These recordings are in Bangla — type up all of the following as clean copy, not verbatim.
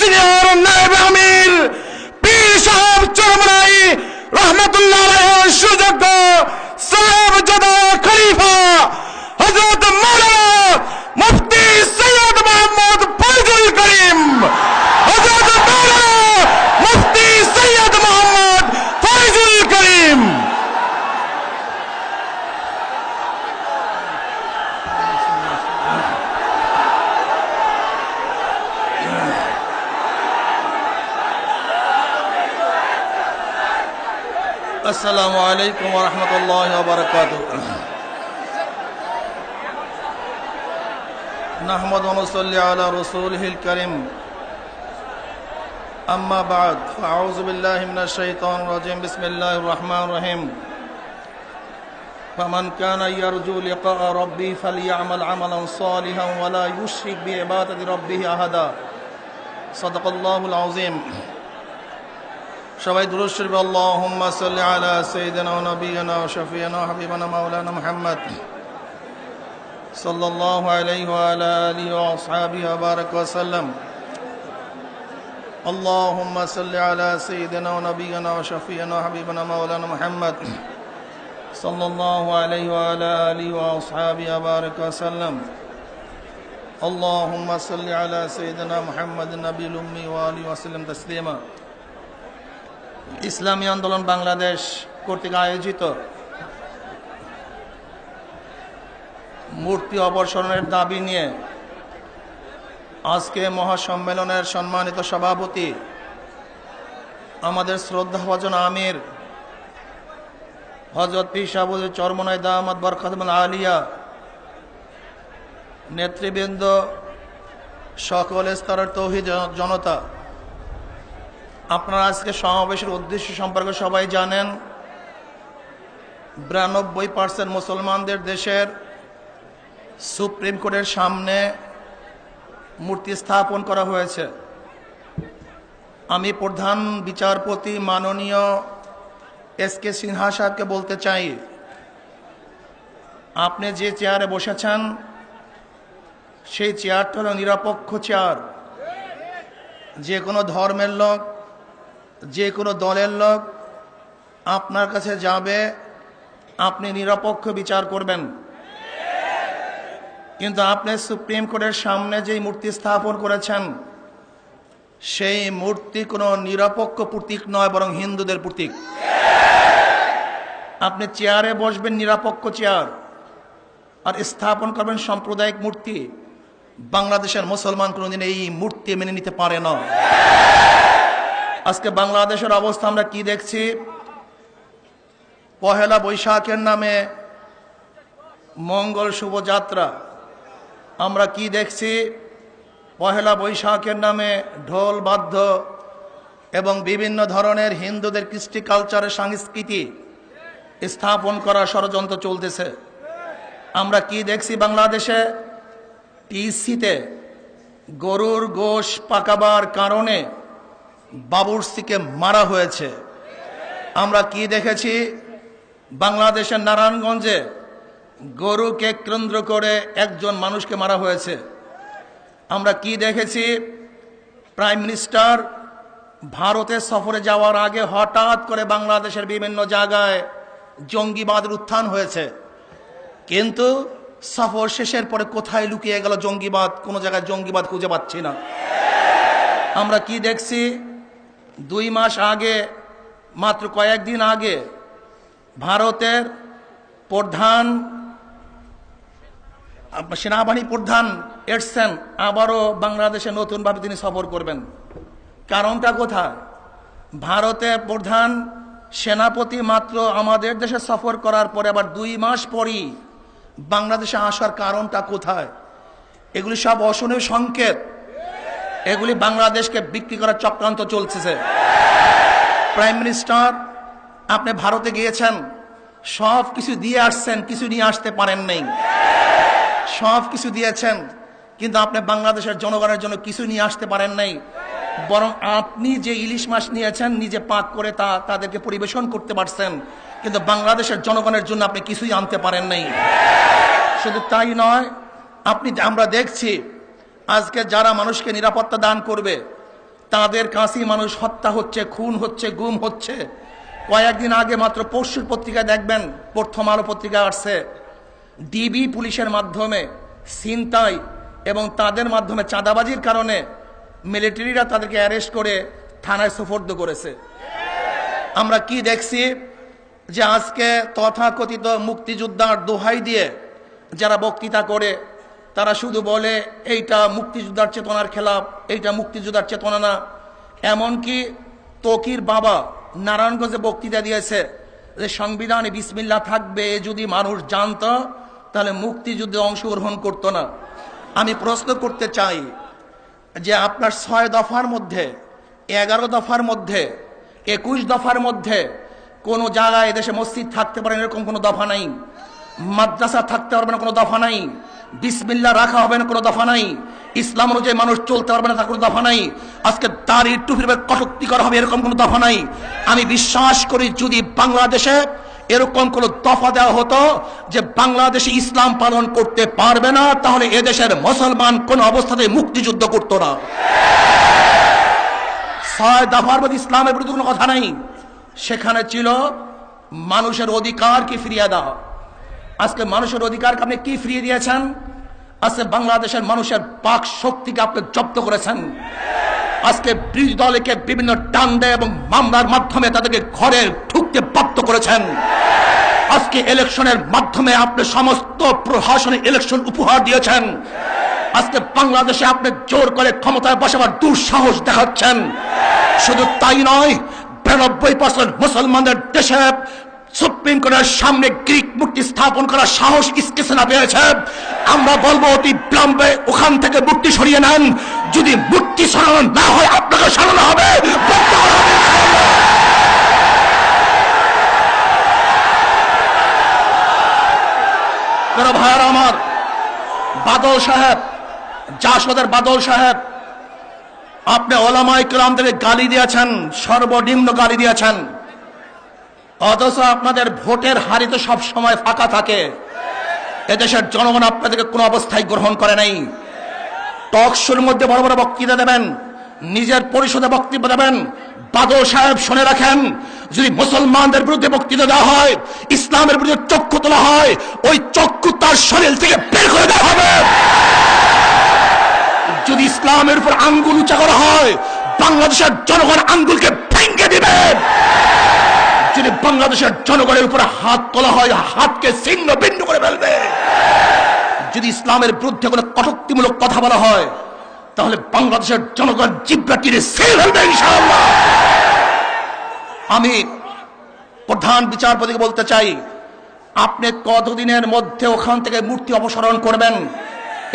সিনিয়র নায়েব আমির পীর সাহেব চরমনাই রহমতুল্লাহ আলাইহির সুযোগ্য সাহেবজাদা খলিফা হযরত মাওলানা মুফতি সৈয়দ মোহাম্মদ ফয়জুল করিম, হযরত মাওলানা মুফতি সৈয়দ মোহাম্মদ ফয়জুল করিম। আসসালামু আলাইকুম ওয়া রাহমাতুল্লাহি ওয়া বারাকাতুহু। নাহমাদু ওয়া নুসাল্লি আলা রাসূলিহিল কারীম। আম্মা বা'দ, ফাআউযু বিল্লাহি মিনাশ শাইতানির রাজীম। বিসমিল্লাহির রহমানির রহিম। ফামান কানা ইয়ারজু লিকাআ রাব্বিহি ফালইআমাল আমালান সালিহান ওয়া লা ইউশরিক বিইবাদাতি রাব্বিহি আহাদা। সাদাকাল্লাহুল আযীম। সবাই দুরূদ শরীফ আল্লাহুম্মা সাল্লি আলা সাইয়্যিদিনা ওয়া নাবিয়িনা ওয়া শাফিঈনা ওয়া হাবিবানা মাওলানা মুহাম্মদ সাল্লাল্লাহু আলাইহি ওয়া আলা আলিহি ওয়া আসহাবিহি ওয়া বারাকা ওয়া সাল্লাম। আল্লাহুম্মা সাল্লি আলা সাইয়্যিদিনা ওয়া নাবিয়িনা ওয়া শাফিঈনা ওয়া হাবিবানা মাওলানা মুহাম্মদ সাল্লাল্লাহু আলাইহি ওয়া আলা আলিহি ওয়া আসহাবিহি ওয়া বারাকা ওয়া সাল্লাম। আল্লাহুম্মা সাল্লি আলা সাইয়্যিদিনা মুহাম্মাদিন নাবিয়্যিল উম্মি ওয়া আলিহি ওয়া সাল্লাম তাসলিমা। ইসলামী আন্দোলন বাংলাদেশ কর্তৃক আয়োজিত মূর্তি অপসারণের দাবি নিয়ে আজকে মহাসম্মেলনের সম্মানিত সভাপতি আমাদের শ্রদ্ধাভাজন আমির হযরত পীর সাহেব চরমনাই দামাত বরকাতুল আলিয়া, নেতৃবৃন্দ, সকল স্তরের তৌহিদ জনতা, আপনারা আজকে সমাবেশের উদ্দেশ্য সম্পর্কে সবাই জানেন। 92% মুসলমানদের দেশের সুপ্রিম কোর্টের সামনে মূর্তি স্থাপন করা হয়েছে। আমি প্রধান বিচারপতি মাননীয় এস.কে. সিনহা সাহেবকে বলতে চাই, আপনি যে চেয়ারে বসেছেন সেই চেয়ারটা হলো নিরপেক্ষ চেয়ার। যে কোনো ধর্মের লোক, যে কোনো দলের লোক আপনার কাছে যাবে, আপনি নিরপেক্ষ বিচার করবেন। কিন্তু আপনি সুপ্রিম কোর্টের সামনে যেই মূর্তি স্থাপন করেছেন সেই মূর্তি কোনো নিরপেক্ষ প্রতীক নয়, বরং হিন্দুদের প্রতীক। আপনি চেয়ারে বসবেন নিরপেক্ষ চেয়ার, আর স্থাপন করবেন সাম্প্রদায়িক মূর্তি। বাংলাদেশের মুসলমান কোনোদিন এই মূর্তি মেনে নিতে পারে না। আজকে বাংলাদেশের অবস্থা আমরা কি দেখছি? পহেলা বৈশাখের নামে মঙ্গল শোভাযাত্রা। আমরা কি দেখছি? পহেলা বৈশাখের নামে ঢোল বাদ্য এবং বিভিন্ন ধরনের হিন্দুদের কৃষ্টি কালচারের সংস্কৃতি স্থাপন করার ষড়যন্ত্র চলতেছে। আমরা কি দেখছি? বাংলাদেশে টিসিতে গরুর গোশ পাকাবার কারণে বাবুর্চিকে মারা হয়েছে। আমরা কি দেখেছি? বাংলাদেশের নারায়ণগঞ্জে গরুকে কেন্দ্র করে একজন মানুষকে মারা হয়েছে। আমরা কি দেখেছি? প্রাইম মিনিস্টার ভারতে সফরে যাওয়ার আগে হঠাৎ করে বাংলাদেশের বিভিন্ন জায়গায় জঙ্গিবাদের উত্থান হয়েছে, কিন্তু সফর শেষের পরে কোথায় লুকিয়ে গেল জঙ্গিবাদ? কোনো জায়গায় জঙ্গিবাদ খুঁজে পাচ্ছি না। আমরা কি দেখছি? 2 মাস আগে, মাত্র কয়েকদিন আগে ভারতের প্রধান সেনাবাহিনী প্রধান এসছেন, আবারও বাংলাদেশে নতুনভাবে তিনি সফর করবেন। কারণটা কোথায়? ভারতের প্রধান সেনাপতি মাত্র আমাদের দেশে সফর করার পরে আবার 2 মাস পরই বাংলাদেশে আসার কারণটা কোথায়? এগুলি সব অশনীয় সংকেত। এগুলি বাংলাদেশকে বিক্রি করার চক্রান্ত চলছে। প্রাইম মিনিস্টার, আপনি ভারতে গিয়েছেন, সব কিছু দিয়ে আসছেন, কিছু নিয়ে আসতে পারেন নাই। সব কিছু দিয়েছেন, কিন্তু আপনি বাংলাদেশের জনগণের জন্য কিছু নিয়ে আসতে পারেন নাই। বরং আপনি যে ইলিশ মাছ নিয়েছেন নিজে পাক করে তাদেরকে পরিবেশন করতে পারছেন, কিন্তু বাংলাদেশের জনগণের জন্য আপনি কিছুই আনতে পারেন নাই। শুধু তাই নয়, আমরা দেখছি আজকে যারা মানুষকে নিরাপত্তা দান করবে, তাদের কাছেই মানুষ হত্যা হচ্ছে, খুন হচ্ছে, গুম হচ্ছে। কয়েকদিন আগে মাত্র পরশুর পত্রিকায় দেখবেন, প্রথম আলো পত্রিকা আসছে, ডিবি পুলিশের মাধ্যমে ছিনতাই এবং তাদের মাধ্যমে চাঁদাবাজির কারণে মিলিটারিরা তাদেরকে অ্যারেস্ট করে থানায় সোপর্দ করেছে। আমরা কি দেখছি যে আজকে তথাকথিত মুক্তিযোদ্ধার দোহাই দিয়ে যারা বক্তৃতা করে তারা শুধু বলে এইটা মুক্তিযোদ্ধার চেতনার খেলাফ, এইটা মুক্তিযোদ্ধার চেতনা না। এমনকি তকির বাবা নারায়ণগঞ্জে বক্তৃতা দিয়েছে যে সংবিধানে বিসমিল্লাহ থাকবে, যদি মানুষ জানতো তাহলে মুক্তিযুদ্ধে অংশগ্রহণ করতো না। আমি প্রশ্ন করতে চাই যে আপনার 6 দফার মধ্যে, 11 দফার মধ্যে, 21 দফার মধ্যে কোনো জায়গায় এদেশে মসজিদ থাকতে পারে এরকম কোনো দফা নাই, মাদ্রাসা থাকতে পারবে না কোনো দফা নাই, বিসমিল্লাহ রাখা হবে না কোনো দফা নাই, ইসলাম অনুযায়ী মানুষ চলতে পারবে না তার কোনো দফা নাই, আজকে দাড়ি টুপির কটূক্তি করা হবে এরকম কোনো দফা নাই। আমি বিশ্বাস করি যদি বাংলাদেশে এরকম কোন দফা দেওয়া হতো যে বাংলাদেশে ইসলাম পালন করতে পারবে না, তাহলে এদেশের মুসলমান কোন অবস্থাতে মুক্তিযুদ্ধ করতো না। 6 দফার মধ্যে ইসলামের বিরুদ্ধে কোনো কথা নাই, সেখানে ছিল মানুষের অধিকার কি ফিরিয়ে দেওয়া। আজকে মানুষের অধিকারকে আপনি কি ফিরিয়ে দিয়েছেন? আজকে বাংলাদেশের মানুষের বাক শক্তিকে আপনি জব্দ করেছেন। আজকে বিরোধী দলকে বিভিন্ন ডান্ডে এবং মামলার মাধ্যমে তাদেরকে ঘরে ঢুকতে বাধ্য করেছেন। আজকে ইলেকশনের মাধ্যমে আপনি সমস্ত প্রশাসনে ইলেকশন উপহার দিয়েছেন। আজকে বাংলাদেশে আপনি জোর করে ক্ষমতায় বসাবার দুঃসাহস দেখাচ্ছেন। শুধু তাই নয়, 92% মুসলমানদের দেশে সুপ্রিম কোর্টের সামনে গ্রিক মূর্তি স্থাপন করার সাহস ইসকেসেনা পেয়েছে। আমরা বলবো অতি বিলম্বে ওখান থেকে মূর্তি সরিয়ে নেন। যদি মূর্তি সরানো না হয় আপনাকে সরানো হবে। ভাইয়ারা আমার, বাদল সাহেব, জাসদের বাদল সাহেব, আপনি ওলামায়ে কেরামদেরকে গালি দিয়েছেন, সর্বনিম্ন গালি দিয়েছেন, অথচ আপনাদের ভোটের হাড়ি তো সব সময় ফাঁকা থাকে। এদেশের জনগণ আপনাদেরকে কোনো অবস্থায় গ্রহণ করে নাই। টক শোর মধ্যে বড় বড় বক্তৃতা দেবেন, নিজের পরিষদে বক্তব্য দেবেন। বাদল সাহেব শুনে রাখেন, যদি মুসলমানদের বিরুদ্ধে বক্তৃতা দেওয়া হয়, ইসলামের বিরুদ্ধে চক্ষু তোলা হয়, ওই চক্ষু তার শরীর থেকে বের করে দেওয়া হবে। যদি ইসলামের উপর আঙ্গুল উঁচা করা হয়, বাংলাদেশের জনগণ আঙ্গুলকে ভেঙে দিবে। যদি বাংলাদেশের জনগণের উপরে হাত তোলা হয়, হাতকে ছিন্ন ভিন্ন করে ফেলবে। যদি ইসলামের বিরুদ্ধে কোনো কটূক্তিমূলক কথা বলা হয়, তাহলে বাংলাদেশের জনগণ জিহ্বা টিরে ছিঁড়ে ফেলবে ইনশাআল্লাহ। আমি প্রধান বিচারপতিকে বলতে চাই, আপনি কতদিনের মধ্যে ওখান থেকে মূর্তি অপসারণ করবেন,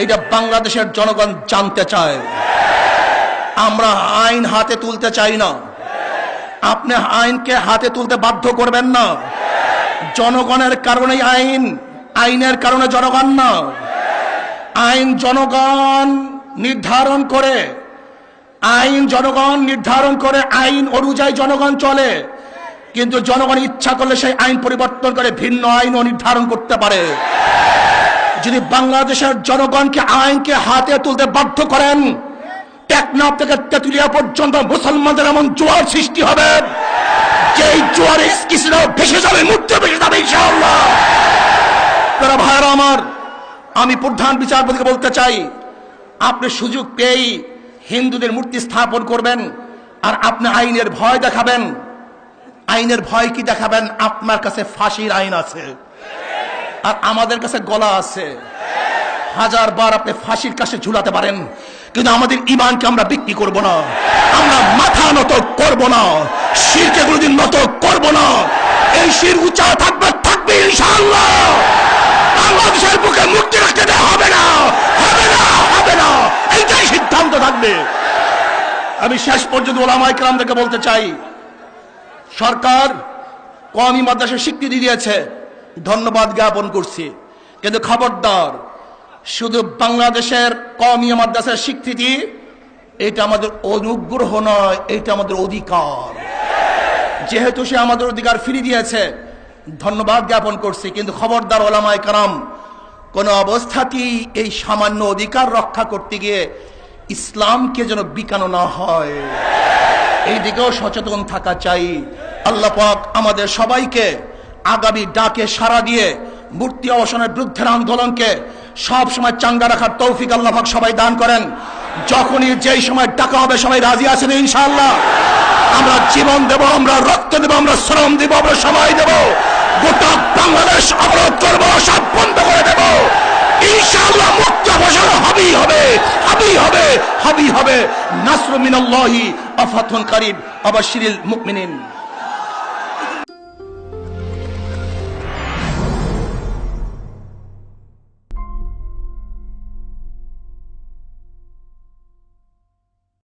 এইটা বাংলাদেশের জনগণ জানতে চায়। আমরা আইন হাতে তুলতে চাই না, আপনি আইনকে হাতে তুলতে বাধ্য করবেন না। জনগণের কারণেই আইন, আইনের কারণে জনগণ না। আইন জনগণ নির্ধারণ করে, আইন জনগণ নির্ধারণ করে, আইন অনুযায়ী জনগণ চলে। কিন্তু জনগণ ইচ্ছা করলে সেই আইন পরিবর্তন করে ভিন্ন আইনও নির্ধারণ করতে পারে। যদি বাংলাদেশের জনগণকে আইনকে হাতে তুলতে বাধ্য করেন, টেকনাফ থেকে তেঁতুলিয়া পর্যন্ত মুসলমানদের এমন জোয়ার সৃষ্টি হবে, যেই জোয়ারে ইসলাম ভেসে যাবে, মূর্তি ভেসে যাবে ইনশাআল্লাহ। ভাইরা আমার, আমি প্রধান বিচারপতিকে বলতে চাই, আপনি সুযোগ পেয়েই হিন্দুদের মূর্তি স্থাপন করবেন আর আপনি আইনের ভয় দেখাবেন। আইনের ভয় কি দেখাবেন? আপনার কাছে ফাঁসির আইন আছে আর আমাদের কাছে গলা আছে। 1000 বার আপনি ফাঁসির কাছে ঝুলাতে পারেন, কিন্তু আমাদের ঈমানকে আমরা বিক্রি করব না। আমরা মাথা নত করব না, শিরকে কোনোদিন নত করব না। এই শির উঁচা থাকবে, থাকবে ইনশাআল্লাহ। বাংলাদেশের বুকে মুক্তি রাখতে দেওয়া হবে না, হবে না, হবে না, এইটাই সিদ্ধান্ত থাকবে। আমি শেষ পর্যন্ত ওলামায়ে কেরামদেরকে বলতে চাই, সরকার কওমি মাদ্রাসার স্বীকৃতি দিয়েছে, ধন্যবাদ জ্ঞাপন করছি, কিন্তু খবরদার, শুধু বাংলাদেশের কওমি মাদ্রাসার স্বীকৃতি এটা আমাদের অনুগ্রহ নয়, এটা আমাদের অধিকার। যেহেতু সে আমাদের অধিকার ফিরিয়ে দিয়েছে, ধন্যবাদ জ্ঞাপন করছি, কিন্তু খবরদার ওলামায়ে কেরাম, কোন অবস্থাতেই এই সামান্য অধিকার রক্ষা করতে গিয়ে ইসলামকে যেন বিকানো না হয়, এই দিকেও সচেতন থাকা চাই। আল্লাহ পাক আমাদের সবাইকে আগামী ডাকে সাড়া দিয়ে মূর্তি অবসানের বিরুদ্ধে আন্দোলনকে সব সময় চাঙ্গা রাখার তৌফিক আল্লাহ পাক সবাই দান করেন। যখনই যেই সময় ডাকা হবে সবাই রাজি আছেন ইনশাআল্লাহ? আমরা জীবন দেব, আমরা রক্ত দেব, আমরা শ্রম দেব, আমরা সময় দেব, গোটা বাংলাদেশ অবরোধ করবো, সব বন্ধ করে দেব ইনশাআল্লাহ। মুক্ত অবসর হবেই হবে, হবেই হবে, হবেই হবে। নাসরুম মিনাল্লাহি ওয়া ফাতহুন কারীব। আবাশশিরিল মুমিনিন।